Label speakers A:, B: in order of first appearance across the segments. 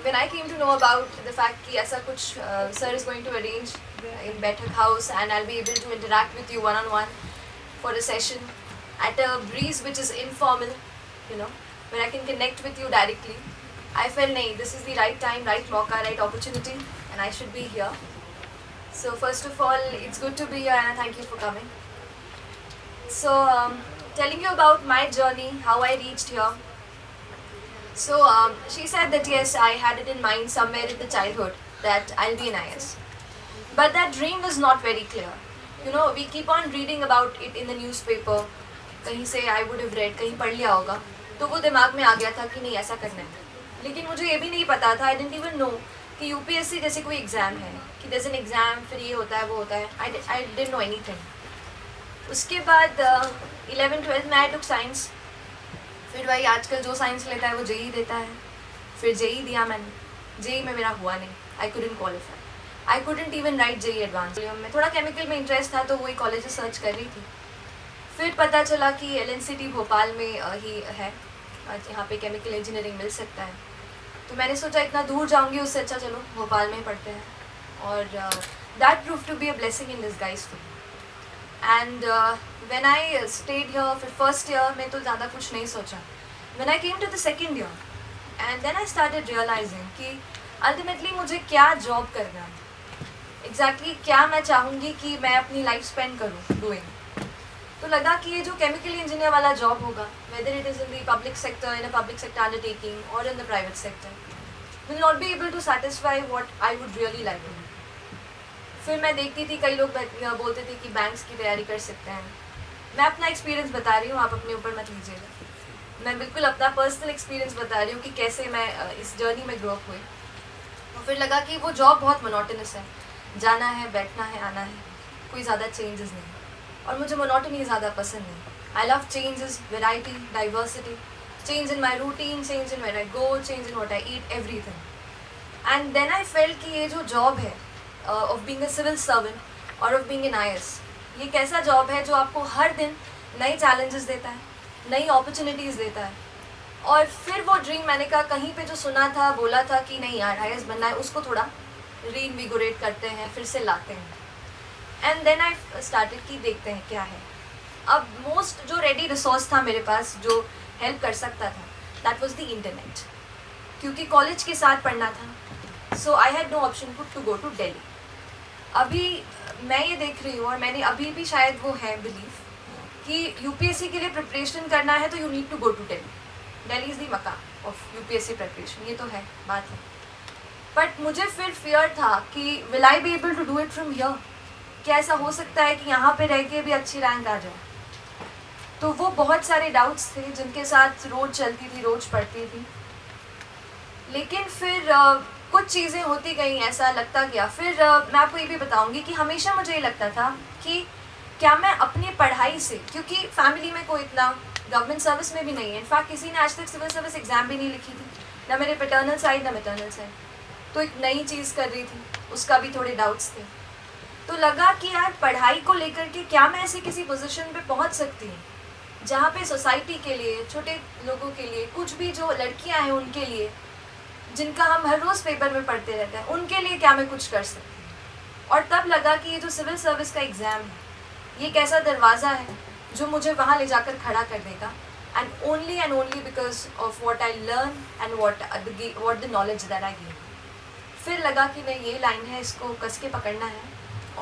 A: when I came to know about the fact कि ऐसा कुछ sir is going to arrange in Baithak House and I'll be able to interact with you one-on-one for a session at a breeze which is informal, where I can connect with you directly. I felt nahi, this is the right time, right mauka, right opportunity, and I should be here. So first of all, it's good to be here and thank you for coming. So telling you about my journey, how I reached here. So she said that yes, I had it in mind somewhere in the childhood that I'll be an IAS. But that dream was not very clear. We keep on reading about it in the newspaper. कहीं से I would have read, कहीं पढ़ लिया होगा, तो वो दिमाग में आ गया था कि नहीं ऐसा करना है. लेकिन मुझे ये भी नहीं पता था, I didn't even know कि UPSC जैसे कोई एग्ज़ाम है, कि there's an exam, फिर ये होता है वो होता है. I didn't know anything. उसके बाद 11th-12th में I took science. फिर वही आजकल जो साइंस लेता है वो जेई देता है. फिर जेई दिया मैंने. जेई में मेरा हुआ नहीं. I couldn't qualify. I couldn't even write JEE advance. में थोड़ा केमिकल में इंटरेस्ट था तो वही कॉलेजेस सर्च कर रही थी. फिर पता चला कि LNCT भोपाल में ही है, यहाँ पे केमिकल इंजीनियरिंग मिल सकता है. तो मैंने सोचा इतना दूर जाऊँगी उससे अच्छा चलो भोपाल में ही पढ़ते हैं. और that prove to be a blessing in disguise for me. And when I stayed here for first year में तो ज़्यादा कुछ नहीं सोचा. When I came to the second year and then I started realizing कि ultimately मुझे क्या job करना है, exactly क्या मैं चाहूँगी कि मैं अपनी लाइफ स्पेंड करूँ doing. तो लगा कि ये जो केमिकल इंजीनियर वाला जॉब होगा, whether it is in the public sector, in a public sector undertaking or in the private sector, will not be able to satisfy what I would really like to do. फिर मैं देखती थी कई लोग बोलते थे कि बैंक्स की तैयारी कर सकते हैं. मैं अपना एक्सपीरियंस बता रही हूँ, आप अपने ऊपर मत लीजिएगा. मैं बिल्कुल अपना पर्सनल एक्सपीरियंस बता रही हूँ कि कैसे मैं इस जर्नी में ग्रो अप हुई. और फिर लगा कि वो जॉब बहुत मोनोटोनस है, जाना है बैठना है आना है, कोई ज़्यादा चेंजेस नहीं. और मुझे मोनोटनी ज़्यादा पसंद नहीं. I love changes, variety, diversity, change in my routine, change in where I go, change in what I eat, everything. And then I felt कि ये जो जॉब है of being a civil servant or of being an IAS, ये कैसा job है जो आपको हर दिन नई चैलेंजेस देता है, नई अपॉर्चुनिटीज़ देता है. और फिर वो ड्रीम मैंने कहा कहीं पे जो सुना था बोला था कि नहीं यार IAS बनना है, उसको थोड़ा रीइन्विगोरेट करते हैं, फिर से लाते हैं. एंड देन आई स्टार्टेड कि देखते हैं क्या है. अब मोस्ट जो रेडी रिसोर्स था मेरे पास जो हेल्प कर सकता था, दैट वॉज द इंटरनेट. क्योंकि कॉलेज के साथ पढ़ना था, so I had no option to go to Delhi. अभी मैं ये देख रही हूँ और मैंने अभी भी शायद वो है बिलीव कि यूपीएससी के लिए प्रिपरेशन करना है तो you need to go to Delhi. Delhi is the Mecca of UPSC preparation, ये तो है बात है. बट मुझे फिर फियर था कि will I be able to do it from here. क्या ऐसा हो सकता है कि यहाँ पे रह के भी अच्छी रैंक आ जाए. तो वो बहुत सारे डाउट्स थे जिनके साथ रोज़ चलती थी, रोज़ पढ़ती थी. लेकिन फिर कुछ चीज़ें होती गई, ऐसा लगता गया. फिर मैं आपको ये भी बताऊंगी कि हमेशा मुझे ये लगता था कि क्या मैं अपनी पढ़ाई से, क्योंकि फैमिली में कोई इतना गवर्नमेंट सर्विस में भी नहीं है, इनफैक्ट किसी ने आज तक सिविल सर्विस एग्ज़ाम भी नहीं लिखी थी, ना मेरे पैटर्नल साइड ना मैटर्नल साइड. तो एक नई चीज़ कर रही थी, उसका भी थोड़े डाउट्स थे. तो लगा कि यार पढ़ाई को लेकर के क्या मैं ऐसे किसी पोजीशन पे पहुंच सकती हूँ जहाँ पे सोसाइटी के लिए, छोटे लोगों के लिए, कुछ भी जो लड़कियाँ हैं उनके लिए, जिनका हम हर रोज़ पेपर में पढ़ते रहते हैं, उनके लिए क्या मैं कुछ कर सकती हूँ. और तब लगा कि ये जो सिविल सर्विस का एग्ज़ाम है, ये एक ऐसा दरवाज़ा है जो मुझे वहाँ ले जाकर खड़ा कर देगा. And only because of what I learn and what the knowledge that I gain. फिर लगा कि नहीं, ये लाइन है, इसको कस के पकड़ना है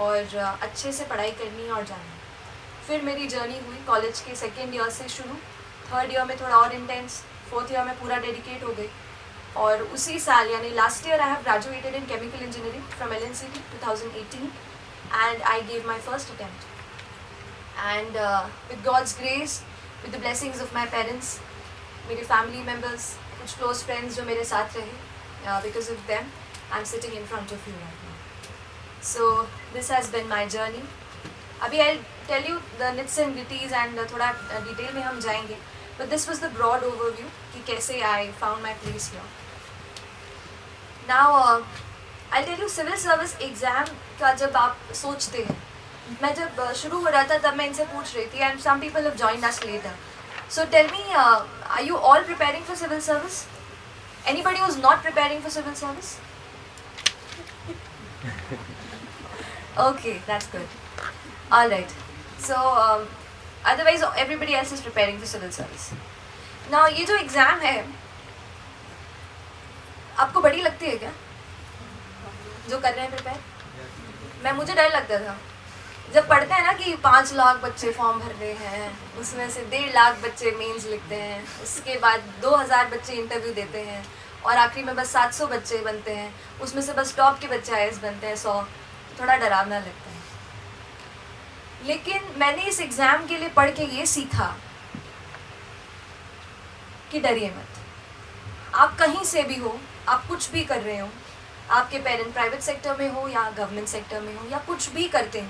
A: और अच्छे से पढ़ाई करनी है और जाना है. फिर मेरी जर्नी हुई कॉलेज के सेकेंड ईयर से शुरू. थर्ड ईयर में थोड़ा और इंटेंस, फोर्थ ईयर में पूरा डेडिकेट हो गई. और उसी साल यानी last year I have graduated in chemical engineering from LNCT 2018 and I gave my first attempt. And with God's grace, with the blessings of my parents, मेरे फैमिली मेम्बर्स, कुछ क्लोज फ्रेंड्स जो मेरे साथ रहे, because of them I am sitting in front of you right now. So this has been my journey. अभी I tell you the nits and gritties and थोड़ा detail में हम जाएंगे. But this was the broad overview कि कैसे I found my place here. Now I'll tell you civil service exam का जब आप सोचते हैं, मैं जब शुरू हो रहा था तब मैं इनसे पूछ रही थी and some people have joined us later. So tell me, are you all preparing for civil service? Anybody who's not preparing for civil service? Okay, that's good. All right. So otherwise everybody else is preparing for civil service. Now ये जो exam है आपको बड़ी लगती है क्या, जो कर रहे हैं प्रिपेयर? मुझे डर लगता था जब पढ़ते हैं ना कि 5 लाख बच्चे फॉर्म भर रहे हैं, उसमें से 1.5 लाख बच्चे मेंस लिखते हैं, उसके बाद 2000 बच्चे इंटरव्यू देते हैं और आखिरी में बस 700 बच्चे बनते हैं, उसमें से बस टॉप के बच्चे IAS बनते हैं 100। थोड़ा डरावना लगता है। लेकिन मैंने इस एग्ज़ाम के लिए पढ़ के ये सीखा कि डरिए मत। आप कहीं से भी हो, आप कुछ भी कर रहे हो, आपके पेरेंट प्राइवेट सेक्टर में हो या गवर्नमेंट सेक्टर में हो या कुछ भी करते हो,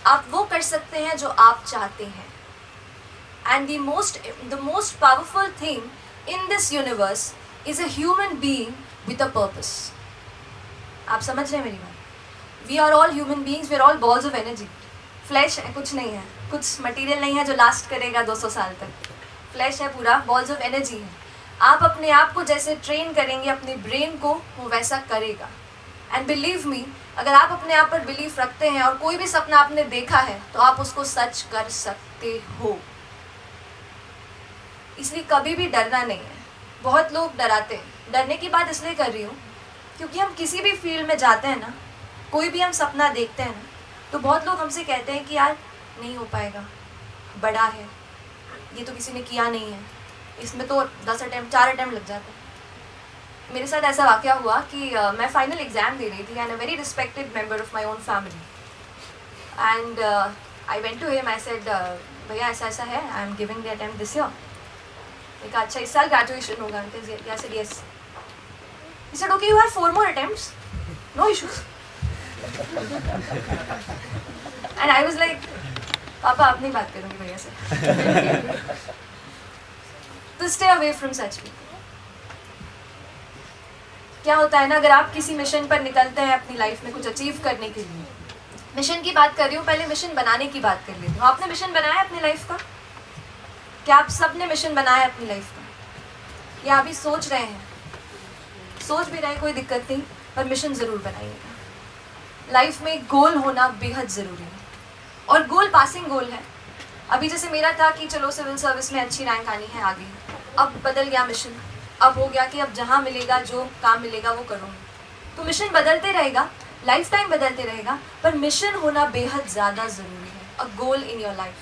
A: आप वो कर सकते हैं जो आप चाहते हैं। And the most powerful thing in this universe is a human being with a purpose. आप समझ रहे हैं मेरी बात? We are all human beings, we are all balls of energy. Flash है, कुछ नहीं है, कुछ मटेरियल नहीं है जो लास्ट करेगा 200 साल तक। फ्लैश है पूरा, बॉल्स ऑफ एनर्जी है। आप अपने आप को जैसे ट्रेन करेंगे, अपने ब्रेन को, वो वैसा करेगा। एंड बिलीव मी, अगर आप अपने आप पर बिलीव रखते हैं और कोई भी सपना आपने देखा है तो आप उसको सच कर सकते हो। इसलिए कभी भी डरना नहीं है। बहुत लोग डराते हैं। डरने की बात इसलिए कर रही हूँ क्योंकि हम किसी भी फील्ड में जाते हैं ना, कोई भी हम सपना देखते हैं ना, तो बहुत लोग हमसे कहते हैं कि यार नहीं हो पाएगा, बड़ा है, ये तो किसी ने किया नहीं है, इसमें तो 4 अटैम्प्ट लग जाते हैं। मेरे साथ ऐसा वाक़या हुआ कि मैं फाइनल एग्ज़ाम दे रही थी and a very respected member of my own family, and I went to him, I said भैया ऐसा ऐसा है, I am giving the attempt this year. मैंने कहा अच्छा इस साल ग्रेजुएशन होगा? I said yes. He said okay, you have 4 more attempts, no issues। And I was like पापा आप नहीं बात करूँगी भैया से। तो stay away from such people. क्या होता है ना, अगर आप किसी मिशन पर निकलते हैं अपनी लाइफ में कुछ अचीव करने के लिए, मिशन की बात कर रही हूँ, पहले मिशन बनाने की बात कर लेती हूँ। आपने मिशन बनाया अपनी लाइफ का? क्या आप सब ने मिशन बनाया अपनी लाइफ का? या अभी सोच रहे हैं? सोच भी रहे, कोई दिक्कत नहीं, पर मिशन ज़रूर बनाइएगा। लाइफ में एक गोल होना बेहद ज़रूरी है, और गोल पासिंग गोल है। अभी जैसे मेरा था कि चलो सिविल सर्विस में अच्छी रैंक आनी है, आ गई। अब बदल गया मिशन, अब हो गया कि अब जहाँ मिलेगा, जो काम मिलेगा वो करूँगी। तो मिशन बदलते रहेगा, लाइफ टाइम बदलते रहेगा, पर मिशन होना बेहद ज़्यादा ज़रूरी है। A goal in your life,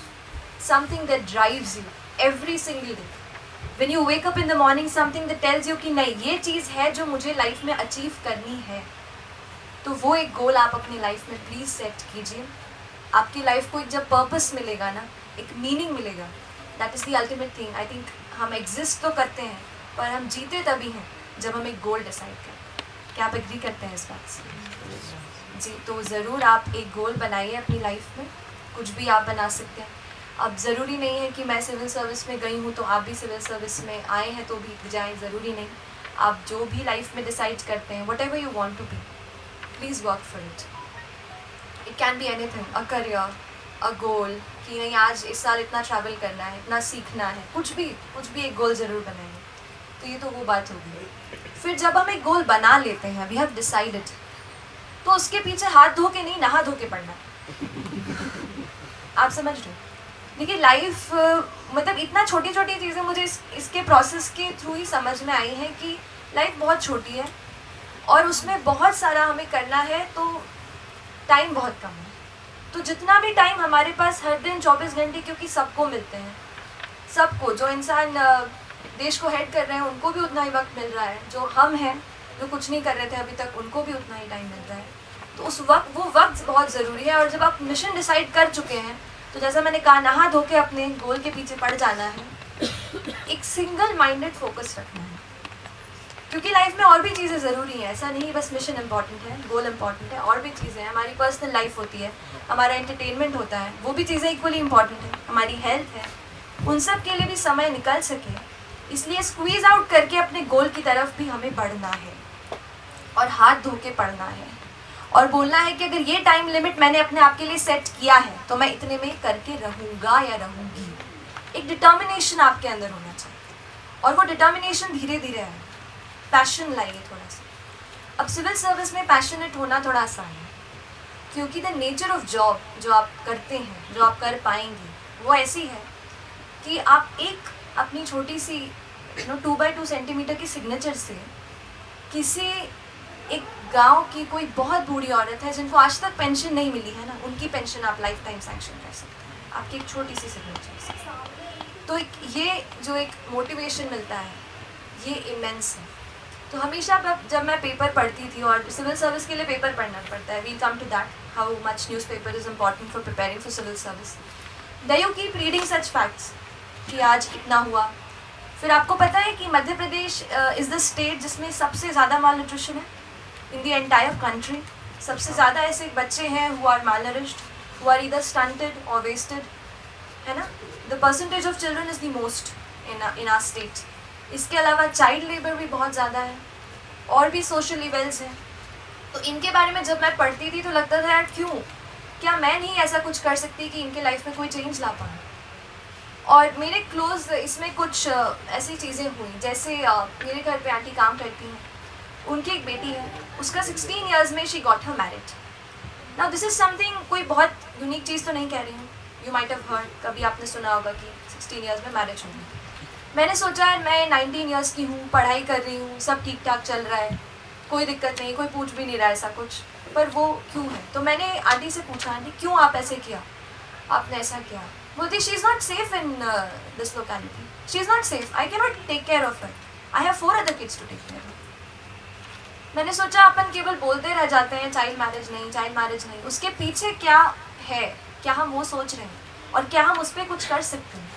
A: something that drives you every single day. When you wake up in the morning, something that tells you कि नहीं ये चीज़ है जो मुझे लाइफ में अचीव करनी है। तो वो एक गोल आप अपनी लाइफ में प्लीज़ सेट कीजिए। आपकी लाइफ को एक जब पर्पस मिलेगा ना, एक मीनिंग मिलेगा, that is the ultimate thing. I think हम एग्जिस्ट तो करते हैं, पर हम जीते तभी हैं जब हम एक गोल डिसाइड करते हैं। क्या आप एग्री करते हैं इस बात से? जी, तो ज़रूर आप एक गोल बनाइए अपनी लाइफ में। कुछ भी आप बना सकते हैं। अब ज़रूरी नहीं है कि मैं सिविल सर्विस में गई हूँ तो आप भी सिविल सर्विस में आए हैं तो भी जाएँ, ज़रूरी नहीं। आप जो भी लाइफ में डिसाइड करते हैं, whatever you want to be, please work for it. It can be anything, a career, a goal, कि नहीं आज इस साल इतना ट्रैवल करना है, इतना सीखना है, कुछ भी एक गोल ज़रूर बनाएंगे। तो ये तो वो बात होगी। फिर जब हम एक गोल बना लेते हैं, वी हैव डिसाइडेड, तो उसके पीछे हाथ धो के नहीं, नहा धो के पड़ना। आप समझ रहे हो? देखिए लाइफ मतलब इतना छोटी छोटी चीज़ें मुझे इसके प्रोसेस के थ्रू ही समझ में आई हैं कि लाइफ बहुत छोटी है और उसमें बहुत सारा हमें करना है, तो टाइम बहुत कम है। तो जितना भी टाइम हमारे पास हर दिन 24 घंटे, क्योंकि सबको मिलते हैं, सबको, जो इंसान देश को हेड कर रहे हैं उनको भी उतना ही वक्त मिल रहा है, जो हम हैं जो कुछ नहीं कर रहे थे अभी तक उनको भी उतना ही टाइम मिल रहा है। तो वो वक्त बहुत ज़रूरी है। और जब आप मिशन डिसाइड कर चुके हैं तो जैसा मैंने कहा, नहा धो के अपने गोल के पीछे पड़ जाना है, एक सिंगल माइंडेड फोकस रखना है, क्योंकि लाइफ में और भी चीज़ें ज़रूरी हैं। ऐसा नहीं बस मिशन इम्पॉर्टेंट है, गोल इम्पॉर्टेंट है, और भी चीज़ें हैं। हमारी पर्सनल लाइफ होती है, हमारा एंटरटेनमेंट होता है, वो भी चीज़ें इक्वली इम्पॉर्टेंट है, हमारी हेल्थ है, उन सब के लिए भी समय निकल सके, इसलिए स्क्वीज़ आउट करके अपने गोल की तरफ भी हमें बढ़ना है और हाथ धो के पढ़ना है और बोलना है कि अगर ये टाइम लिमिट मैंने अपने आप के लिए सेट किया है तो मैं इतने में करके रहूँगा या रहूँगी। एक डिटर्मिनेशन आपके अंदर होना चाहिए, और वो डिटर्मिनेशन धीरे धीरे है। पैशन लाइए थोड़ा सा। अब सिविल सर्विस में पैशनेट होना थोड़ा आसान है, क्योंकि द नेचर ऑफ जॉब जो आप करते हैं, जो आप कर पाएंगे, वो ऐसी है कि आप एक अपनी छोटी सी 2x2 सेंटीमीटर की सिग्नेचर से किसी एक गांव की कोई बहुत बूढ़ी औरत है जिनको आज तक पेंशन नहीं मिली है ना, उनकी पेंशन आप लाइफ टाइम सैंक्शन कर सकते हैं आपकी एक छोटी सी सिग्नेचर से। तो ये जो एक मोटिवेशन मिलता है ये इमेंस है। तो हमेशा जब मैं पेपर पढ़ती थी, और सिविल सर्विस के लिए पेपर पढ़ना पड़ता है, we come to that how much newspaper is important for preparing for civil service. Then you keep reading such facts कि आज इतना हुआ। फिर आपको पता है कि Madhya Pradesh is the state जिसमें सबसे ज़्यादा माल न्यूट्रिशन है इन द एंटायर कंट्री। सबसे ज़्यादा ऐसे बच्चे हैं who are malnourished, who are either stunted और वेस्टेड, है ना। The percentage of children is the most in our state. इसके अलावा चाइल्ड लेबर भी बहुत ज़्यादा है, और भी सोशल इवेल्स हैं। तो इनके बारे में जब मैं पढ़ती थी तो लगता था यार क्यों, क्या मैं नहीं ऐसा कुछ कर सकती कि इनके लाइफ में कोई चेंज ला पाऊँ। और मेरे क्लोज इसमें कुछ ऐसी चीज़ें हुई, जैसे मेरे घर पे आंटी काम करती हैं, उनकी एक बेटी है, उसका 16 ईयर्स में she got her married. Now this is something, कोई बहुत यूनिक चीज़ तो नहीं कह रही हूँ, यू माइट हैव हर्ड, कभी आपने सुना होगा कि 16 ईयर्स में मैरिज होगी। मैंने सोचा है मैं 19 ईयर्स की हूँ, पढ़ाई कर रही हूँ, सब ठीक ठाक चल रहा है, कोई दिक्कत नहीं, कोई पूछ भी नहीं रहा ऐसा कुछ, पर वो क्यों है। तो मैंने आंटी से पूछा, आंटी क्यों आप ऐसे किया, आपने ऐसा किया। बोलती she is not safe in this locality, she is not safe, I can not take care of her, I have 4 other kids to take care of. मैंने सोचा अपन केवल बोलते रह जाते हैं चाइल्ड मैरिज नहीं, चाइल्ड मैरिज नहीं, उसके पीछे क्या है, क्या हम वो सोच रहे हैं और क्या हम उस पर कुछ कर सकते हैं।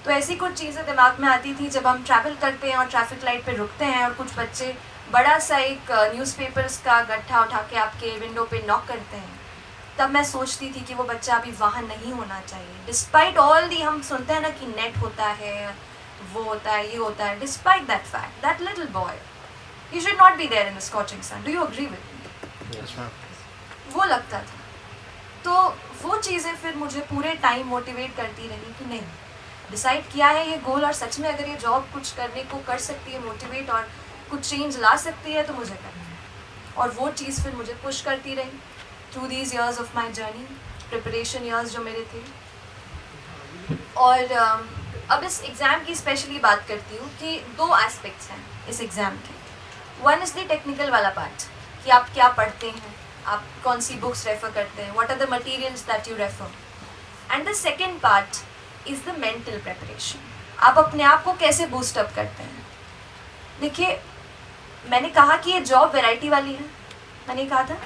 A: तो ऐसी कुछ चीज़ें दिमाग में आती थी जब हम ट्रैवल करते हैं और ट्रैफिक लाइट पे रुकते हैं और कुछ बच्चे बड़ा सा एक न्यूज़पेपर्स का गट्ठा उठा के आपके विंडो पे नॉक करते हैं। तब मैं सोचती थी कि वो बच्चा अभी वहाँ नहीं होना चाहिए। डिस्पाइट ऑल दी, हम सुनते हैं ना कि नेट होता है, वो होता है, ये होता है, despite that fact, that little boy he should not be there in the scorching sun. Do you agree with me?
B: Yes, ma'am.
A: वो लगता था। तो वो चीज़ें फिर मुझे पूरे टाइम मोटिवेट करती रही कि नहीं, डिसाइड किया है ये गोल, और सच में अगर ये जॉब कुछ करने को कर सकती है मोटिवेट और कुछ चेंज ला सकती है तो मुझे करना है। और वो चीज़ फिर मुझे पुश करती रही through these years of my journey, preparation years जो मेरे थे। और अब इस एग्ज़ाम की स्पेशली बात करती हूँ कि 2 एस्पेक्ट्स हैं इस एग्ज़ाम के। वन इज़ द टेक्निकल वाला पार्ट कि आप क्या पढ़ते हैं, आप कौन सी बुक्स रेफ़र करते हैं, what are the materials that you refer, and the second part is the mental preparation. आप अपने आप को कैसे बूस्टअप करते हैं। देखिए, मैंने कहा कि ये जॉब वैरायटी वाली है, मैंने कहा था,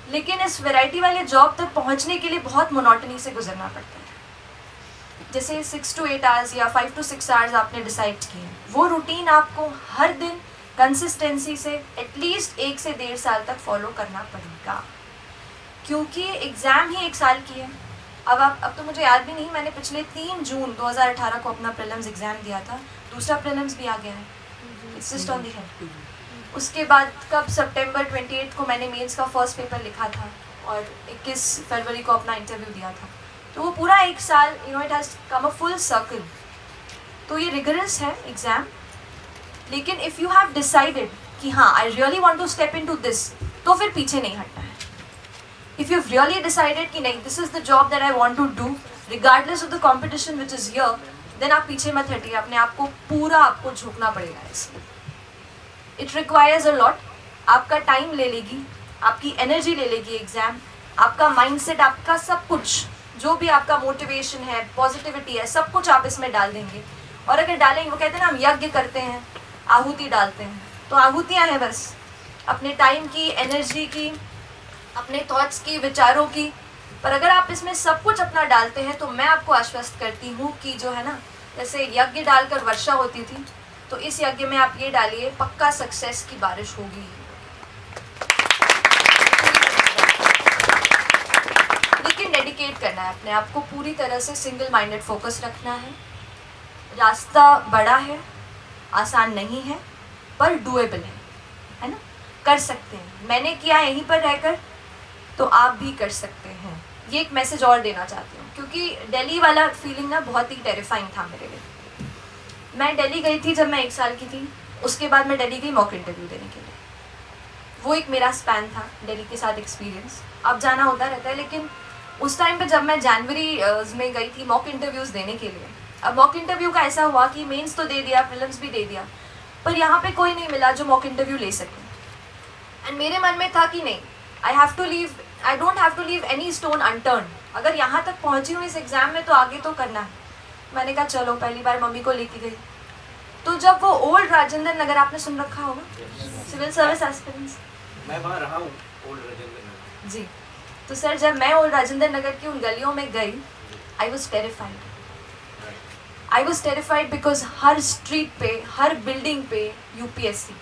A: लेकिन इस वैरायटी वाले जॉब तक पहुंचने के लिए बहुत मोनोटनी से गुजरना पड़ता है। जैसे 6 to 8 आवर्स या 5 to 6 आवर्स आपने डिसाइड किए, वो रूटीन आपको हर दिन कंसिस्टेंसी से एटलीस्ट 1 से 1.5 साल तक फॉलो करना पड़ेगा, क्योंकि एग्ज़ाम ही 1 साल की है। अब तो मुझे याद भी नहीं, मैंने पिछले 3 जून 2018 को अपना प्रीलिम्स एग्ज़ाम दिया था, दूसरा प्रीलिम्स भी आ गया है, it's just on the head. उसके बाद कब सितंबर 28 को मैंने मेंस का फर्स्ट पेपर लिखा था और 21 फरवरी को अपना इंटरव्यू दिया था। तो वो पूरा 1 साल, it has come a full circle. तो ये रिगरस है एग्ज़ाम, लेकिन इफ़ यू हैव डिसाइडेड कि हाँ I really want to step into this, तो फिर पीछे नहीं हटना है। इफ़ यू रियली डिसाइडेड कि नहीं, this is the job that I want to do regardless of the competition which is here, then आप पीछे मत हटिए, अपने आप को पूरा आपको झुकना पड़ेगा इसमें। इट रिक्वायर्स अ लॉट, आपका टाइम ले लेगी, आपकी एनर्जी ले लेगी एग्ज़ाम, आपका माइंडसेट, आपका सब कुछ, जो भी आपका मोटिवेशन है, पॉजिटिविटी है, सब कुछ आप इसमें डाल देंगे। और अगर डालेंगे, वो कहते हैं ना हम यज्ञ करते हैं, आहुति डालते हैं, तो आहुतियाँ हैं बस अपने टाइम की, एनर्जी की, अपने थॉट्स की, विचारों की। पर अगर आप इसमें सब कुछ अपना डालते हैं तो मैं आपको आश्वस्त करती हूँ कि जो है ना, जैसे यज्ञ डालकर वर्षा होती थी, तो इस यज्ञ में आप ये डालिए, पक्का सक्सेस की बारिश होगी। लेकिन डेडिकेट करना है अपने आप को, पूरी तरह से सिंगल माइंडेड फोकस रखना है। रास्ता बड़ा है, आसान नहीं है, पर डूएबल है ना, कर सकते हैं। मैंने किया यहीं पर रहकर, तो आप भी कर सकते हैं। ये एक मैसेज और देना चाहती हूँ, क्योंकि दिल्ली वाला फीलिंग ना बहुत ही टेरिफाइंग था मेरे लिए। मैं दिल्ली गई थी जब मैं 1 साल की थी, उसके बाद मैं दिल्ली गई मॉक इंटरव्यू देने के लिए। वो एक मेरा स्पैन था दिल्ली के साथ एक्सपीरियंस। अब जाना होता रहता है, लेकिन उस टाइम पे जब मैं जनवरी में गई थी मॉक इंटरव्यूज़ देने के लिए, अब मॉक इंटरव्यू का ऐसा हुआ कि मेंस तो दे दिया, प्रीलिम्स भी दे दिया, पर यहाँ पे कोई नहीं मिला जो मॉक इंटरव्यू ले सके। एंड मेरे मन में था कि नहीं, I don't have to leave any stone unturn. अगर यहाँ तक पहुँची हूँ इस एग्ज़ाम में तो आगे तो करना है। मैंने कहा चलो, पहली बार मम्मी को लेके गई। तो जब वो ओल्ड राजेंद्र नगर, आपने सुन रखा होगा, सिविल सर्विस एस्पिरेंट्स, मैं वहाँ रहा हूँ ओल्ड राजेंद्र नगर जी। तो सर जब मैं ओल्ड राजेंद्र नगर की उन गलियों में गई, I was terrified because her street पे, हर बिल्डिंग पे यूपीएससी,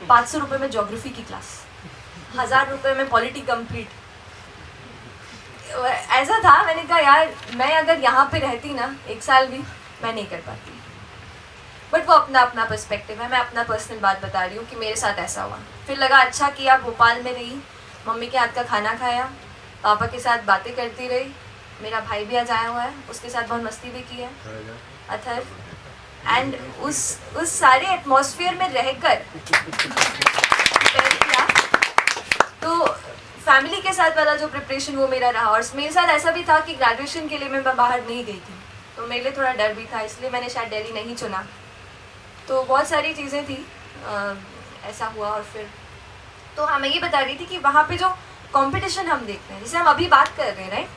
A: 500 रुपये में ज्योग्राफी की क्लास, 1000 रुपये में पॉलिटी कंप्लीट। ऐसा था, मैंने कहा यार मैं अगर यहाँ पे रहती ना 1 साल भी, मैं नहीं कर पाती। बट वो अपना अपना पर्सपेक्टिव है, मैं अपना पर्सनल बात बता रही हूँ कि मेरे साथ ऐसा हुआ। फिर लगा अच्छा किया भोपाल में रही, मम्मी के हाथ का खाना खाया, पापा के साथ बातें करती रही। मेरा भाई भी आज आया हुआ है, उसके साथ बहुत मस्ती भी की है, अथर। एंड उस सारे एटमॉस्फेयर में रहकर तो फैमिली के साथ वाला जो प्रिपरेशन वो मेरा रहा। और मेरे साथ ऐसा भी था कि ग्रेजुएशन के लिए मैं बाहर नहीं गई थी, तो मेरे लिए थोड़ा डर भी था, इसलिए मैंने शायद दिल्ली नहीं चुना। तो बहुत सारी चीज़ें थी, ऐसा हुआ। और फिर तो हाँ, मैं ये बता रही थी कि वहाँ पे जो कंपटीशन हम देखते हैं, जैसे हम अभी बात कर रहे हैं राइट,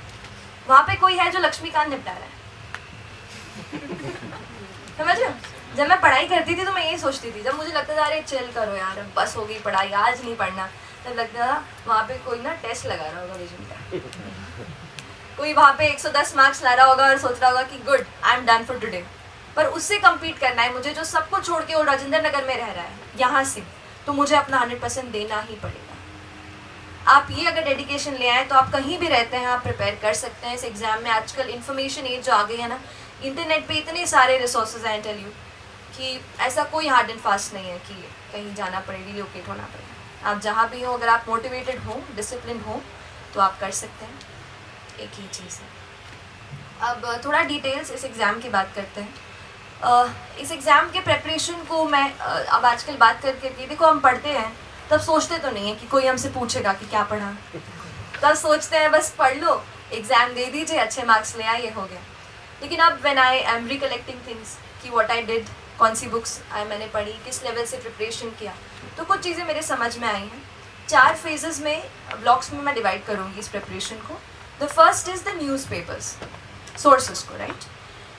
A: वहाँ पे कोई है जो लक्ष्मीकांत निपटा रहा है। समझ रहे हो? जब मैं पढ़ाई करती थी तो मैं यही सोचती थी, जब मुझे लगता था अरे चिल करो यार, बस हो गई पढ़ाई, आज नहीं पढ़ना, तब लगता था वहाँ पे कोई ना टेस्ट लगा रहा होगा विजन का, कोई वहाँ पे 110 मार्क्स ला रहा होगा और सोच रहा होगा कि good, I am done for today. पर उससे कम्पीट करना है मुझे, जो सब कुछ छोड़ के वो राजेंद्र नगर में रह रहा है यहाँ से, तो मुझे अपना 100% देना ही पड़ेगा। आप ये अगर डेडिकेशन ले आए तो आप कहीं भी रहते हैं आप प्रिपेयर कर सकते हैं इस एग्ज़ाम में। आजकल इन्फॉर्मेशन एज जो आ गई है ना, इंटरनेट पे इतने सारे रिसोर्सेज हैं, टेल यू कि ऐसा कोई हार्ड एंड फास्ट नहीं है कि कहीं जाना पड़े, रिलोकेट होना पड़े। आप जहाँ भी हो, अगर आप मोटिवेटेड हो, डिसिप्लिन हो, तो आप कर सकते हैं। एक ही चीज़ है। अब थोड़ा डिटेल्स इस एग्ज़ाम की बात करते हैं। इस एग्ज़ाम के प्रेपरेशन को मैं अब आजकल बात करके, देखो हम पढ़ते हैं तब सोचते तो नहीं है कि कोई हमसे पूछेगा कि क्या पढ़ा, तब सोचते हैं बस पढ़ लो, एग्ज़ाम दे दीजिए, अच्छे मार्क्स ले आए, ये हो गया। लेकिन अब when I am recollecting things कि व्हाट आई डिड, कौन सी बुक्स मैंने पढ़ी, किस लेवल से प्रिपरेशन किया, तो कुछ चीज़ें मेरे समझ में आई हैं। 4 फेजेस में, ब्लॉक्स में मैं डिवाइड करूँगी इस प्रिपरेशन को। The first is the newspapers, sources को, right.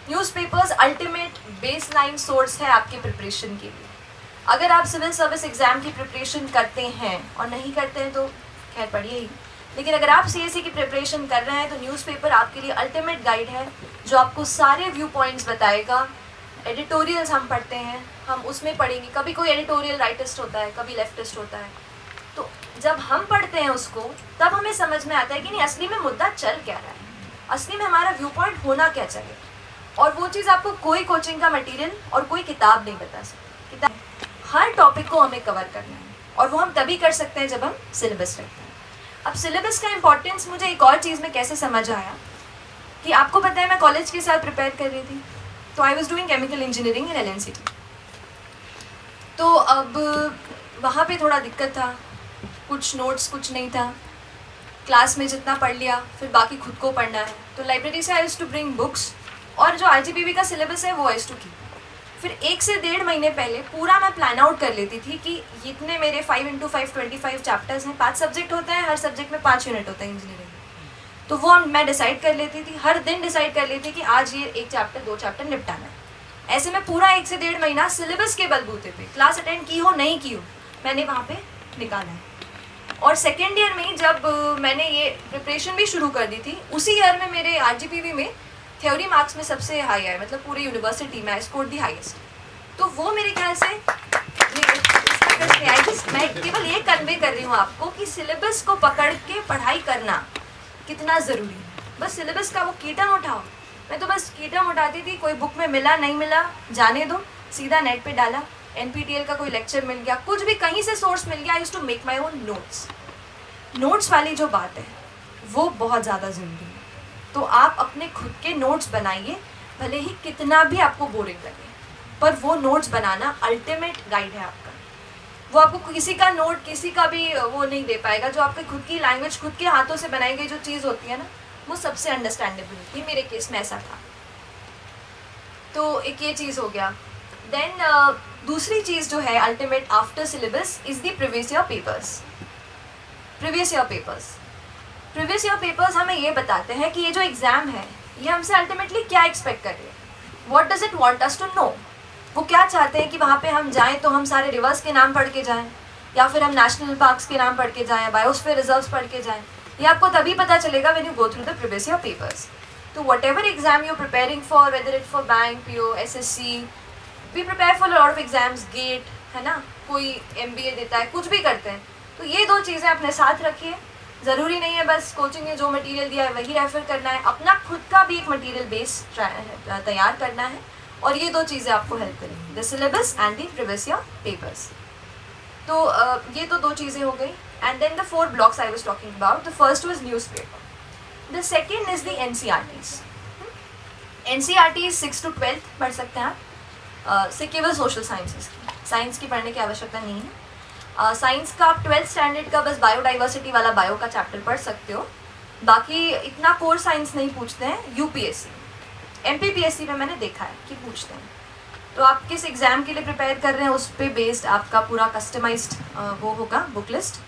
A: Newspapers ultimate baseline source है आपके प्रिपरेशन के लिए। अगर आप सिविल सर्विस एग्ज़ाम की प्रिपरेशन करते हैं और नहीं करते हैं तो खैर पढ़िए ही, लेकिन अगर आप सीएसई की प्रिपरेशन कर रहे हैं तो न्यूज़पेपर आपके लिए अल्टीमेट गाइड है, जो आपको सारे व्यू पॉइंट्स बताएगा। एडिटोरियल्स हम पढ़ते हैं, हम उसमें पढ़ेंगे, कभी कोई एडिटोरियल राइटिस्ट होता है, कभी लेफ्टिस्ट होता है, तो जब हम पढ़ते हैं उसको तब हमें समझ में आता है कि नहीं असली में मुद्दा चल क्या रहा है, असली में हमारा व्यू पॉइंट होना क्या चाहिए। और वो चीज़ आपको कोई कोचिंग का मटेरियल और कोई किताब नहीं बता सकती। किताब हर टॉपिक को हमें कवर करना है, और वो हम तभी कर सकते हैं जब हम सिलेबस रखते हैं। अब सिलेबस का इम्पोर्टेंस मुझे एक और चीज़ में कैसे समझ आया कि आपको पता है मैं कॉलेज के साथ प्रिपेयर कर रही थी, तो I was doing chemical engineering in LNCT। तो अब वहाँ पे थोड़ा दिक्कत था, कुछ नोट्स कुछ नहीं था, क्लास में जितना पढ़ लिया फिर बाकी खुद को पढ़ना है। तो लाइब्रेरी से I used to bring books, और जो IGPB का सिलेबस है वो आई यूज्ड टू कीप। फिर 1 से 1.5 महीने पहले पूरा मैं प्लान आउट कर लेती थी कि इतने मेरे 5 × 5 25 चैप्टर्स हैं, 5 सब्जेक्ट होते हैं, हर सब्जेक्ट में 5 यूनिट होता है इंजीनियरिंग में। तो वो मैं डिसाइड कर लेती थी, हर दिन डिसाइड कर लेती कि आज ये 1 चैप्टर 2 चैप्टर निपटाना है। ऐसे में पूरा 1 से 1.5 महीना सिलेबस के बलबूते पे, क्लास अटेंड की हो नहीं की हो, मैंने वहाँ पे निकाला है। और सेकेंड ईयर में जब मैंने ये प्रिपरेशन भी शुरू कर दी थी, उसी ईयर में मेरे RGPV में थ्योरी मार्क्स में सबसे हाई आए, मतलब पूरी यूनिवर्सिटी में आई स्कोर्ड दी हाईएस्ट। तो वो मेरे ख्याल से मैं केवल ये कन्वे कर रही हूँ आपको कि सिलेबस को पकड़ के पढ़ाई करना कितना ज़रूरी है। बस सिलेबस का वो कीटम उठाओ, मैं तो बस कीटम उठाती थी, कोई बुक में मिला नहीं मिला जाने दो, सीधा नेट पे डाला, NPTEL का कोई लेक्चर मिल गया, कुछ भी कहीं से सोर्स मिल गया, I used to make my own notes. Notes वाली जो बात है वो बहुत ज़्यादा ज़रूरी है। तो आप अपने खुद के नोट्स बनाइए, भले ही कितना भी आपको बोरिंग लगे। पर वो नोट्स बनाना अल्टीमेट गाइड है आपका। वो आपको किसी का नोट, किसी का भी वो नहीं दे पाएगा। जो आपकी खुद की लैंग्वेज, खुद के हाथों से बनाई गई जो चीज़ होती है ना, वो सबसे अंडरस्टैंडेबल होती है। मेरे केस में ऐसा था। तो एक ये चीज़ हो गया। देन दूसरी चीज़ जो है ultimate after syllabus is the previous year papers. Previous year papers हमें ये बताते हैं कि ये जो एग्ज़ाम है ये हमसे अल्टीमेटली क्या एक्सपेक्ट कर रही है, what does it want us to know. वो क्या चाहते हैं कि वहाँ पे हम जाएं तो हम सारे रिवर्स के नाम पढ़ के जाएं, या फिर हम नेशनल पार्क्स के नाम पढ़ के जाएं, बायोस्फीयर रिजर्व्स पढ़ के जाएं। ये आपको तभी पता चलेगा when you go through the previous year papers. तो whatever exam you preparing for, whether it for bank, PO, SSC, we prepare for lot of exams, GATE है ना, कोई एमबीए देता है, कुछ भी करते हैं। तो ये दो चीज़ें अपने साथ रखिए। ज़रूरी नहीं है बस कोचिंग ने जो मटेरियल दिया है वही रेफर करना है, अपना खुद का भी एक मटेरियल बेस तैयार करना है। और ये दो चीज़ें आपको हेल्प करेंगी, the syllabus and the previous year papers. तो ये तो दो चीज़ें हो गई। And then the 4 blocks I was talking about, the first was newspaper, the second is the NCERTs। NCERTs 6 to 12 पढ़ सकते हैं आप, से केवल सोशल साइंसेस की, साइंस की पढ़ने की आवश्यकता नहीं है। साइंस का आप 12th स्टैंडर्ड का बस बायोडाइवर्सिटी वाला बायो का चैप्टर पढ़ सकते हो। बाकी इतना कोर साइंस नहीं पूछते हैं। यूपीएससी, एमपीपीएससी में मैंने देखा है कि पूछते हैं। तो आप किस एग्ज़ाम के लिए प्रिपेयर कर रहे हैं उस पर बेस्ड आपका पूरा कस्टमाइज्ड वो होगा बुक लिस्ट।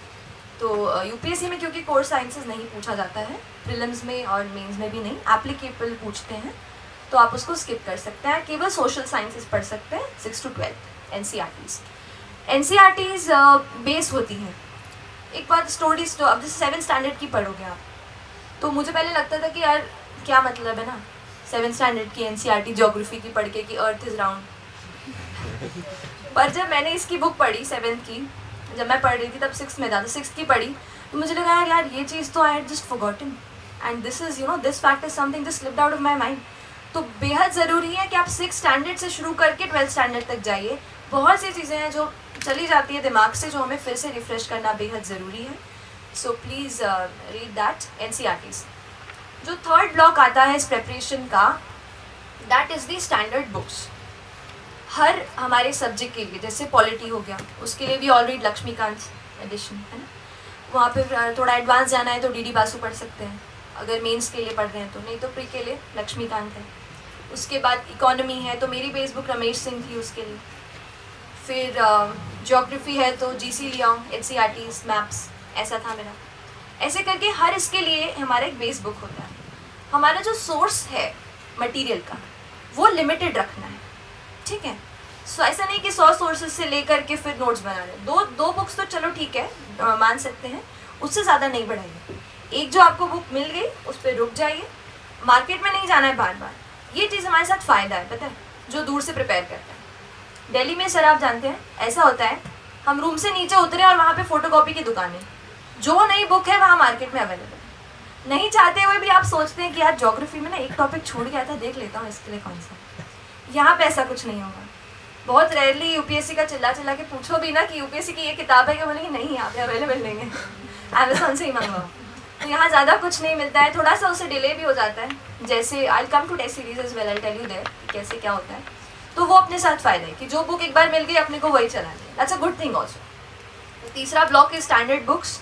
A: तो यूपीएससी में क्योंकि कोर साइंसेस नहीं पूछा जाता है, प्रीलिम्स में और मेंस में भी नहीं, एप्लीकेबल पूछते हैं, तो आप उसको स्किप कर सकते हैं। केवल सोशल साइंसेस पढ़ सकते हैं 6 to 12 NCERTs। NCERTs बेस होती हैं। एक बार स्टोरीज तो अब जैसे 7th स्टैंडर्ड की पढ़ोगे आप, तो मुझे पहले लगता था कि यार क्या मतलब है ना 7th स्टैंडर्ड की NCERT ज्योग्राफी की पढ़ के कि अर्थ इज़ राउंड। पर जब मैंने इसकी बुक पढ़ी 7th की, जब मैं पढ़ रही थी तब 6th में था, तो 6th की पढ़ी तो मुझे लगा यार ये चीज़ तो I had just forgotten and this is this fact is something just slipped out of my mind. तो बेहद ज़रूरी है कि आप 6th स्टैंडर्ड से शुरू करके 12th स्टैंडर्ड तक जाइए। बहुत सी चीज़ें हैं जो चली जाती है दिमाग से, जो हमें फिर से रिफ़्रेश करना बेहद ज़रूरी है। So please read that NCERTs। जो 3rd ब्लॉक आता है इस प्रेपरेशन का, that is the standard books. हर हमारे सब्जेक्ट के लिए, जैसे पॉलिटी हो गया, उसके लिए भी ऑलरेडी लक्ष्मीकांत एडिशन है ना, वहाँ पे थोड़ा एडवांस जाना है तो DD बासु पढ़ सकते हैं अगर मेंस के लिए पढ़ रहे हैं तो, नहीं तो प्री के लिए लक्ष्मीकांत है। उसके बाद इकोनॉमी है तो मेरी बेस बुक रमेश सिंह थी उसके लिए। फिर ज्योग्राफी है तो GC लियांग, NCERTs, मैप्स, ऐसा था मेरा। ऐसे करके हर इसके लिए हमारा एक बेस बुक होता है। हमारा जो सोर्स है मटेरियल का वो लिमिटेड रखना है, ठीक है। सो ऐसा नहीं कि 100 सोर्सेज से लेकर के फिर नोट्स बना रहे। दो बुक्स तो चलो ठीक है, मान सकते हैं, उससे ज़्यादा नहीं बढ़ाइए। एक जो आपको बुक मिल गई उस पर रुक जाइए, मार्केट में नहीं जाना है बार बार। ये चीज़ हमारे साथ फ़ायदा है, पता है, जो दूर से प्रिपेयर करता है। दिल्ली में सर आप जानते हैं ऐसा होता है, हम रूम से नीचे उतरे और वहाँ पे फ़ोटोकॉपी की दुकान है, जो नई बुक है वहाँ मार्केट में अवेलेबल है। नहीं चाहते हुए भी आप सोचते हैं कि यार ज्योग्राफी में ना एक टॉपिक छूट गया था, देख लेता हूँ इसके लिए कौन सा। यहाँ पे ऐसा कुछ नहीं होगा। बहुत रेयरली यूपीएससी का चिल्ला चिल्ला के पूछो भी ना कि यूपीएससी की ये किताब है, कि बोलेंगे नहीं यहाँ पे अवेलेबल नहीं है, अमेजोन से ही मंगवाओ। तो यहाँ ज़्यादा कुछ नहीं मिलता है, थोड़ा सा उससे डिले भी हो जाता है। जैसे I come to test series as well, I tell you there कैसे क्या होता है। तो वो अपने साथ फ़ायदा है कि जो बुक एक बार मिल गई अपने को वही चलानी है, that's a good thing also. तीसरा ब्लॉक है स्टैंडर्ड बुक्स।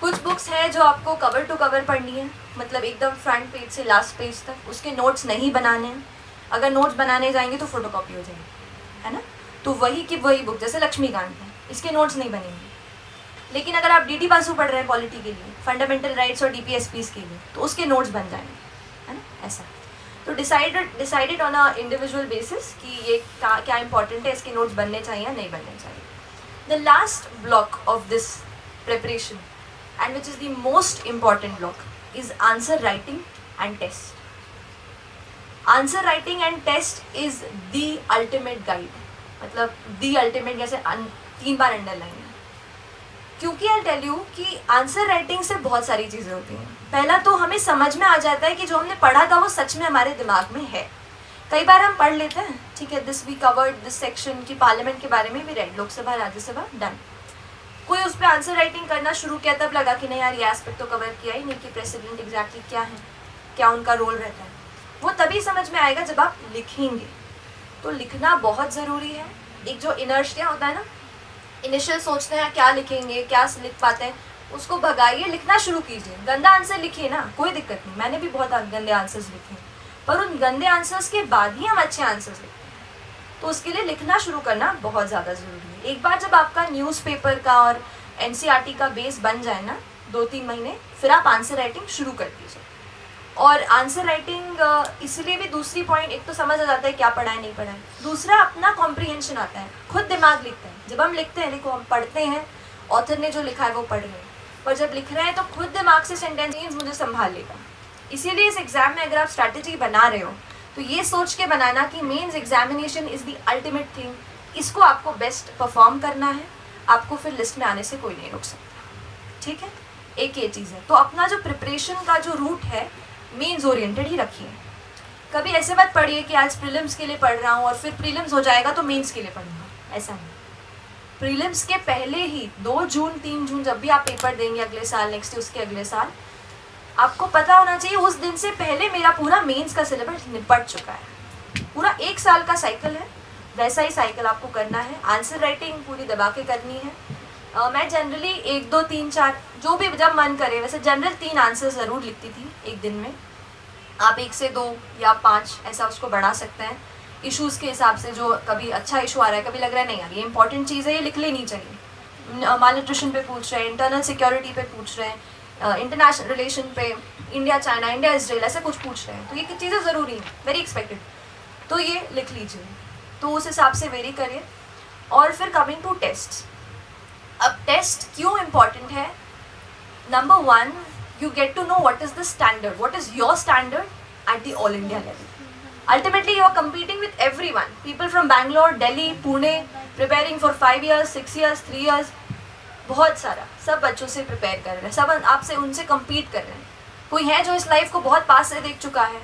A: कुछ बुक्स हैं जो आपको कवर टू कवर पढ़नी है, मतलब एकदम फ्रंट पेज से लास्ट पेज तक, उसके नोट्स नहीं बनाने हैं। अगर नोट्स बनाने जाएंगे तो फोटोकॉपी हो जाएगी, है ना। तो वही की वही बुक, जैसे लक्ष्मीकांत है, इसके नोट्स नहीं बनेंगे। लेकिन अगर आप DD बासु पढ़ रहे हैं पॉलिटी के लिए, फंडामेंटल राइट्स और DPSPs के लिए, तो उसके नोट्स बन जाएंगे, है ना, ऐसा। तो decided on a individual basis कि ये क्या इंपॉर्टेंट है, इसके नोट्स बनने चाहिए या नहीं बनने चाहिए। The last block of this preparation and which is the most important block is answer writing and test. Answer writing and test is the ultimate guide, मतलब the ultimate जैसे 3 बार अंडरलाइन है, क्योंकि I'll tell you कि answer writing से बहुत सारी चीज़ें होती हैं। पहला तो हमें समझ में आ जाता है कि जो हमने पढ़ा था वो सच में हमारे दिमाग में है। कई बार हम पढ़ लेते हैं, ठीक है, this we covered this section की पार्लियामेंट के बारे में भी रेड, लोकसभा राज्यसभा डन। कोई उस पर आंसर राइटिंग करना शुरू किया तब लगा कि नहीं यार ये एस्पेक्ट तो कवर किया ही नहीं कि प्रेसिडेंट एग्जैक्टली क्या है, क्या उनका रोल रहता है। वो तभी समझ में आएगा जब आप लिखेंगे, तो लिखना बहुत ज़रूरी है। एक जो इनर्शिया होता है ना, इनिशियल सोचते हैं क्या लिखेंगे, क्या लिख पाते हैं, उसको भगाइए, लिखना शुरू कीजिए। गंदा आंसर लिखिए ना, कोई दिक्कत नहीं, मैंने भी बहुत गंदे आंसर्स लिखे, पर उन गंदे आंसर्स के बाद ही हम अच्छे आंसर्स लिखते हैं। तो उसके लिए लिखना शुरू करना बहुत ज़्यादा ज़रूरी है। एक बार जब आपका न्यूज़पेपर का और NCERT का बेस बन जाए ना, 2-3 महीने, फिर आप आंसर राइटिंग शुरू कर दीजिए। और आंसर राइटिंग इसलिए भी दूसरी पॉइंट, एक तो समझ आ जाता है क्या पढ़ा है नहीं पढ़ा है, दूसरा अपना कॉम्प्रीहेंशन आता है, खुद दिमाग लिखते हैं। जब हम लिखते हैं, देखो हम पढ़ते हैं, ऑथर ने जो लिखा है वो पढ़ रहे हैं, पर जब लिख रहे हैं तो खुद दिमाग से सेंटेंस मुझे संभाल लेगा। इसीलिए इस एग्ज़ाम में अगर आप स्ट्रैटेजी बना रहे हो तो ये सोच के बनाना कि mains examination is the ultimate thing, इसको आपको बेस्ट परफॉर्म करना है, आपको फिर लिस्ट में आने से कोई नहीं रोक सकता। ठीक है, एक ये चीज़ है। तो अपना जो प्रिपरेशन का जो रूट है मेंस ओरिएंटेड ही रखिए। कभी ऐसे मत पढ़िए कि आज प्रीलिम्स के लिए पढ़ रहा हूँ और फिर प्रीलिम्स हो जाएगा तो मेंस के लिए पढ़ूंगा, ऐसा नहीं। प्रीलिम्स के पहले ही 2 जून 3 जून जब भी आप पेपर देंगे अगले साल, नेक्स्ट उसके अगले साल, आपको पता होना चाहिए उस दिन से पहले मेरा पूरा मेंस का सिलेबस निपट चुका है। पूरा 1 साल का साइकिल है, वैसा ही साइकिल आपको करना है। आंसर राइटिंग पूरी दबा के करनी है। मैं जनरली 1, 2, 3, 4 जो भी जब मन करे, वैसे जनरल 3 आंसर ज़रूर लिखती थी एक दिन में। आप 1 से 2 या 5 ऐसा उसको बढ़ा सकते हैं इश्यूज़ के हिसाब से। जो कभी अच्छा इशू आ रहा है, कभी लग रहा है नहीं यार ये इंपॉर्टेंट चीज़ है, ये लिख लेनी चाहिए। माल न्यूट्रिशन पे पूछ रहे हैं, इंटरनल सिक्योरिटी पे पूछ रहे हैं, इंटरनेशनल रिलेशन पे, इंडिया चाइना, इंडिया इसराइल, ऐसे कुछ पूछ रहे हैं, तो ये चीज़ें ज़रूरी हैं, वेरी एक्सपेक्टेड, तो ये लिख लीजिए। तो उस हिसाब से वेरी करिए। और फिर कमिंग टू टेस्ट, अब टेस्ट क्यों इम्पॉर्टेंट है? Number 1, you get to know what is the standard, what is your standard at the all India level. Ultimately you are competing with everyone, people from Bangalore, Delhi, Pune, preparing for 5 years, 6 years, 3 years, बहुत सारा, सब बच्चों से prepare कर रहे हैं, सब आपसे उनसे compete कर रहे हैं। कोई है जो इस लाइफ को बहुत पास से देख चुका है,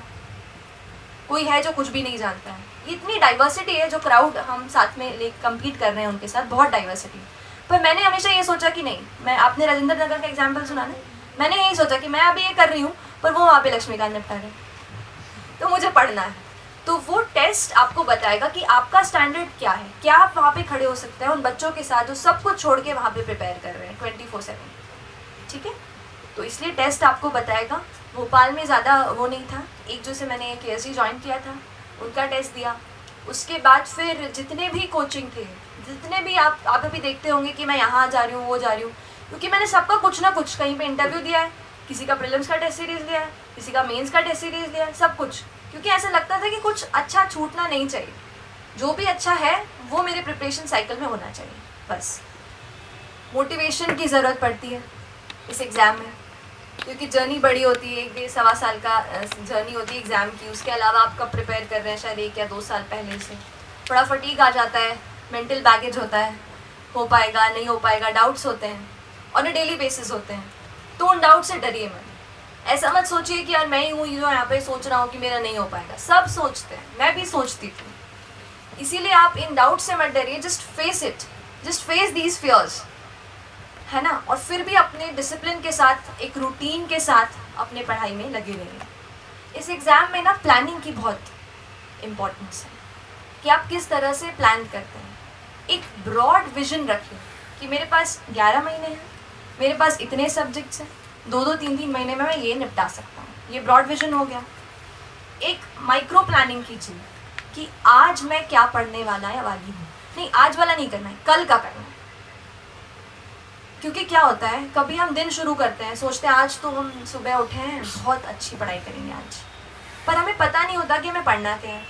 A: कोई है जो कुछ भी नहीं जानता है। इतनी डाइवर्सिटी है, जो क्राउड हम साथ में कम्पीट कर रहे हैं उनके साथ, बहुत डाइवर्सिटी। पर मैंने हमेशा ये सोचा कि नहीं, मैं आपने राजेंद्र नगर का एग्जाम्पल सुना ना, मैंने यही सोचा कि मैं अभी ये कर रही हूँ पर वो वहाँ पे लक्ष्मीकांत निपटा रहे, तो मुझे पढ़ना है। तो वो टेस्ट आपको बताएगा कि आपका स्टैंडर्ड क्या है, क्या आप वहाँ पे खड़े हो सकते हैं उन बच्चों के साथ जो सब कुछ छोड़ के वहाँ पे प्रिपेयर कर रहे हैं 24/7। ठीक है, तो इसलिए टेस्ट आपको बताएगा। भोपाल में ज़्यादा वो नहीं था, एक जो से मैंने KSG ज्वाइन किया था उनका टेस्ट दिया, उसके बाद फिर जितने भी कोचिंग थे, जितने भी आप अभी देखते होंगे कि मैं यहाँ जा रही हूँ, वो जा रही हूँ, क्योंकि मैंने सबका कुछ ना कुछ कहीं पे इंटरव्यू दिया है, किसी का प्रीलिम्स का टेस्ट सीरीज़ दिया है, किसी का मेंस का टेस्ट सीरीज़ दिया है, सब कुछ, क्योंकि ऐसा लगता था कि कुछ अच्छा छूटना नहीं चाहिए, जो भी अच्छा है वो मेरे प्रिपरेशन साइकिल में होना चाहिए। बस मोटिवेशन की ज़रूरत पड़ती है इस एग्ज़ाम में, क्योंकि जर्नी बड़ी होती है, 1-1.25 साल का जर्नी होती है एग्ज़ाम की। उसके अलावा आप कब प्रिपेयर कर रहे हैं, शायद 1 या 2 साल पहले से, थोड़ा फटीग आ जाता है, मेंटल बैगेज होता है, हो पाएगा नहीं हो पाएगा, डाउट्स होते हैं, ऑन अ डेली बेसिस होते हैं। तो उन डाउट से डरिए मत, ऐसा मत सोचिए कि यार मैं ही हूँ जो यहाँ पे सोच रहा हूँ कि मेरा नहीं हो पाएगा, सब सोचते हैं, मैं भी सोचती थी। इसीलिए आप इन डाउट से मत डरिए, just face it, just face these fears, है ना। और फिर भी अपने डिसिप्लिन के साथ, एक रूटीन के साथ अपने पढ़ाई में लगे रहिए। इस एग्ज़ाम में ना प्लानिंग की बहुत इम्पोर्टेंस है कि आप किस तरह से प्लान करते हैं। एक ब्रॉड विजन रखिए कि मेरे पास 11 महीने हैं, मेरे पास इतने सब्जेक्ट्स हैं, 2-2, 3-3 महीने में मैं ये निपटा सकता हूँ, ये ब्रॉड विजन हो गया। एक माइक्रो प्लानिंग कीजिए कि आज मैं क्या पढ़ने वाला या वाली हूँ, नहीं आज वाला नहीं करना है, कल का करना है। क्योंकि क्या होता है, कभी हम दिन शुरू करते हैं, सोचते हैं आज तो हम सुबह उठे हैं, बहुत अच्छी पढ़ाई करेंगे आज, पर हमें पता नहीं होता कि हमें पढ़ना क्या है।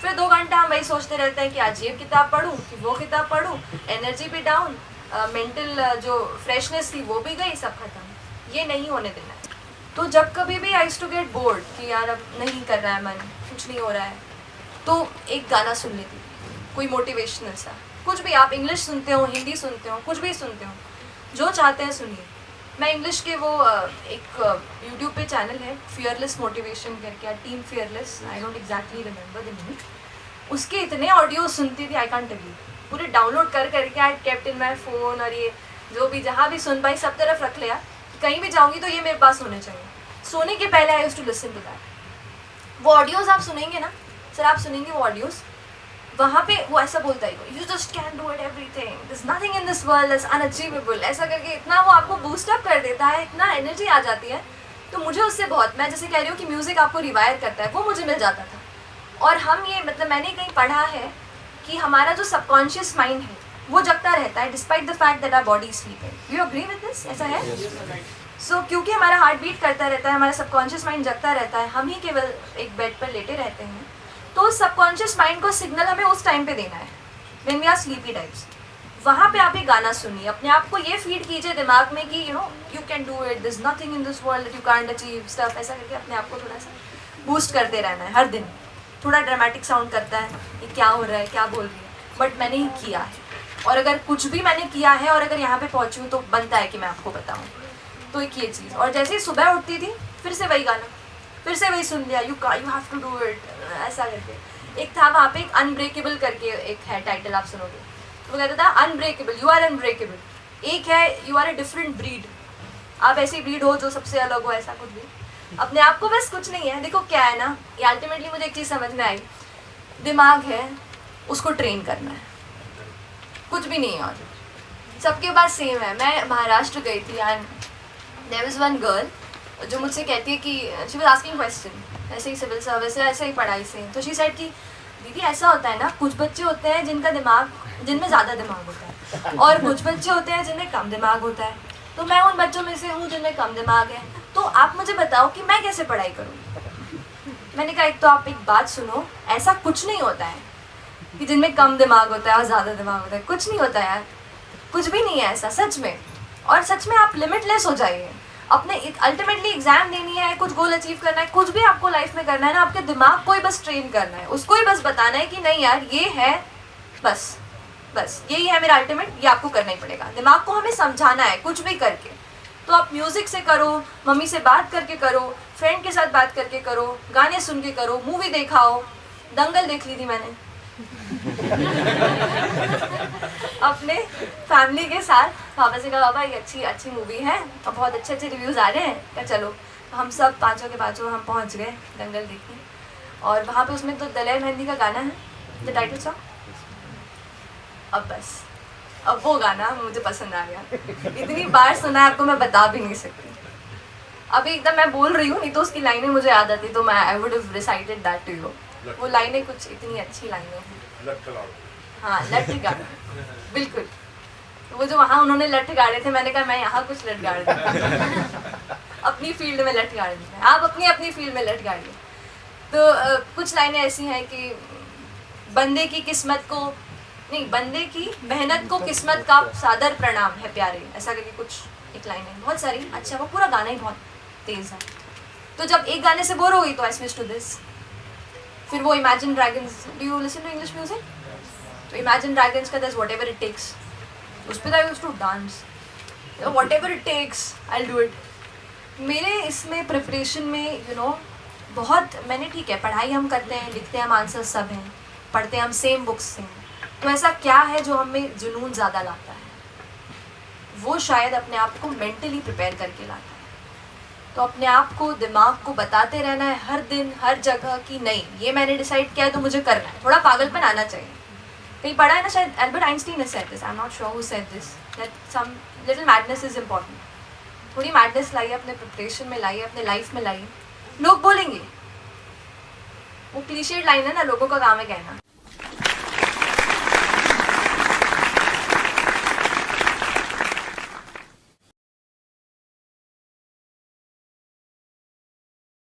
A: फिर 2 घंटा हम वही सोचते रहते हैं कि आज ये किताब पढूं कि वो किताब पढूं, एनर्जी भी डाउन, मेंटल जो फ्रेशनेस थी वो भी गई, सब खत्म। ये नहीं होने देना है। तो जब कभी भी I used to get bored कि यार अब नहीं कर रहा है मन, कुछ नहीं हो रहा है, तो एक गाना सुन लेती, कोई मोटिवेशनल सा, कुछ भी, आप इंग्लिश सुनते हो, हिंदी सुनते हो, कुछ भी सुनते हो, जो चाहते हैं सुनिए। मैं इंग्लिश के वो एक यूट्यूब पे चैनल है फियरलेस मोटिवेशन करके, team fearless, I don't exactly remember the name, उसके इतने ऑडियो सुनती थी, आई कांट टेल यू, पूरे डाउनलोड करके I kept in my phone, और ये जो भी जहाँ भी सुन पाई सब तरफ रख लिया, कहीं भी जाऊँगी तो ये मेरे पास होने चाहिए। सोने के पहले I used to listen to that. वो ऑडियोज़ आप सुनेंगे ना सर, आप सुनेंगे वो ऑडियोज़, वहाँ पे वो ऐसा बोलता है, you just can do it everything, there is nothing in this world is unachievable, ऐसा करके इतना वो आपको बूस्टअप कर देता है, इतना एनर्जी आ जाती है। तो मुझे उससे बहुत, मैं जैसे कह रही हूँ कि म्यूज़िक आपको रिवायर करता है, वो मुझे मिल जाता था। और हम ये मतलब मैंने कहीं पढ़ा है कि हमारा जो सबकॉन्शियस माइंड है वो जगता रहता है despite the fact that our body is sleeping. You agree with this? ऐसा है? सो क्योंकि हमारा हार्ट बीट करता रहता है, हमारा सबकॉन्शियस माइंड जगता रहता है, हम ही केवल एक बेड पर लेटे रहते हैं, तो उस सबकॉन्शियस माइंड को सिग्नल हमें उस टाइम पे देना है when we are sleepy types. वहाँ पे आप एक गाना सुनिए, अपने आप को ये फीड कीजिए दिमाग में कि you can do it, this nothing in this world that you can't achieve stuff, ऐसा करके अपने आप को थोड़ा सा बूस्ट करते रहना है हर दिन। थोड़ा ड्रामेटिक साउंड करता है, ये क्या हो रहा है, क्या बोल रही है, बट मैंने ही किया है, और अगर कुछ भी मैंने किया है और अगर यहाँ पे पहुँची हूँ तो बनता है कि मैं आपको बताऊँ। तो एक ये चीज़। और जैसे ही सुबह उठती थी फिर से वही गाना, फिर से वही सुन लिया, you have to do it, ऐसा करके। एक था वहाँ पे एक अनब्रेकेबल करके एक है टाइटल, आप सुनोगे, वो कहता था अनब्रेकेबल, यू आर अनब्रेकेबल। एक है you are a different breed, आप ऐसी ब्रीड हो जो सबसे अलग हो, ऐसा कुछ भी। अपने आप को बस कुछ नहीं है, देखो क्या है ना, ये अल्टीमेटली मुझे एक चीज़ समझ में आई, दिमाग है उसको ट्रेन करना है, कुछ भी नहीं है। और सबके पास सेम है। मैं महाराष्ट्र गई थी and there was one girl जो मुझसे कहती है कि शी वाज आस्किंग क्वेश्चन, ऐसे ही सिविल सर्विस है, ऐसे ही पढ़ाई से। तो शी सेड कि दीदी ऐसा होता है ना, कुछ बच्चे होते हैं जिनका दिमाग, जिनमें ज़्यादा दिमाग होता है, और कुछ बच्चे होते हैं जिनमें कम दिमाग होता है। तो मैं उन बच्चों में से हूँ जिनमें कम दिमाग है, तो आप मुझे बताओ कि मैं कैसे पढ़ाई करूँ। मैंने कहा एक तो आप एक बात सुनो, ऐसा कुछ नहीं होता है कि जिनमें कम दिमाग होता है और ज़्यादा दिमाग होता है, कुछ नहीं होता है यार, कुछ भी नहीं है ऐसा सच में। और सच में आप लिमिटलेस हो जाइए। अपने अल्टीमेटली एग्जाम देनी है, कुछ गोल अचीव करना है, कुछ भी आपको लाइफ में करना है ना, आपके दिमाग को ही बस ट्रेन करना है, उसको ही बस बताना है कि नहीं यार ये है, बस बस यही है मेरा अल्टीमेट, ये आपको करना ही पड़ेगा। दिमाग को हमें समझाना है कुछ भी करके। तो आप म्यूज़िक से करो, मम्मी से बात करके करो, फ्रेंड के साथ बात करके करो, गाने सुन के करो, मूवी देखा हो, दंगल देख ली थी मैंने अपने फैमिली के साथ। पापा से कहा पापा ये अच्छी मूवी है और बहुत अच्छे रिव्यूज़ आ रहे हैं, क्या चलो। हम सब पाँचों के पाँचों हम पहुंच गए दंगल देखने। और वहाँ पे उसमें तो दलेर मेहंदी का गाना है, द टाइटल सॉन्ग। अब बस अब वो गाना मुझे पसंद आ गया, इतनी बार सुना है आपको मैं बता भी नहीं सकती। अभी एकदम मैं बोल रही हूँ, नहीं तो उसकी लाइनें मुझे याद आती तो मैं I would have recited that to you. वो लाइनें कुछ इतनी अच्छी लाइनें हैं। हाँ लठ गाड़ा, बिल्कुल। वो जो वहाँ उन्होंने लठ गाड़े थे, मैंने कहा मैं यहाँ कुछ लठ गाड़ दूँ अपनी फील्ड में लठ गाड़ दूँ, आप अपनी फील्ड में लठ गाड़िए। तो कुछ लाइनें ऐसी हैं कि बंदे की किस्मत को नहीं, बंदे की मेहनत को किस्मत का सादर प्रणाम है प्यारे, ऐसा करके कुछ एक लाइन है, बहुत सारी। अच्छा वो पूरा गाना ही बहुत तेज़ है। तो जब एक गाने से बोर हो गई तो आई स्विच टू दिस। फिर वो Imagine Dragons, do you listen to English music? तो इमेजिन ड्रैगन्स का दस व्हाटएवर इट टेक्स, उस पर I used to dance, whatever it takes I will do it. मेरे इसमें प्रिपरेशन में बहुत मैंने, ठीक है पढ़ाई हम करते हैं, लिखते हैं, हम आंसर सब हैं, पढ़ते हैं हम सेम बुक्स से, तो ऐसा क्या है जो हमें जुनून ज़्यादा लाता है? वो शायद अपने आप को मेंटली प्रिपेयर करके लाता है। तो अपने आप को, दिमाग को बताते रहना है हर दिन हर जगह कि नहीं ये मैंने डिसाइड किया है तो मुझे करना है। थोड़ा पागलपन आना चाहिए। कहीं पढ़ा है ना, शायद एल्बर्ट आइंस्टीन ने said this, I am not sure who said this, that some little madness is important. थोड़ी मैडनेस लाइए अपने प्रिपरेशन में, लाइए अपने लाइफ में, लाइए। लोग बोलेंगे, वो क्लीशेड लाइन है ना, लोगों का काम है कहना,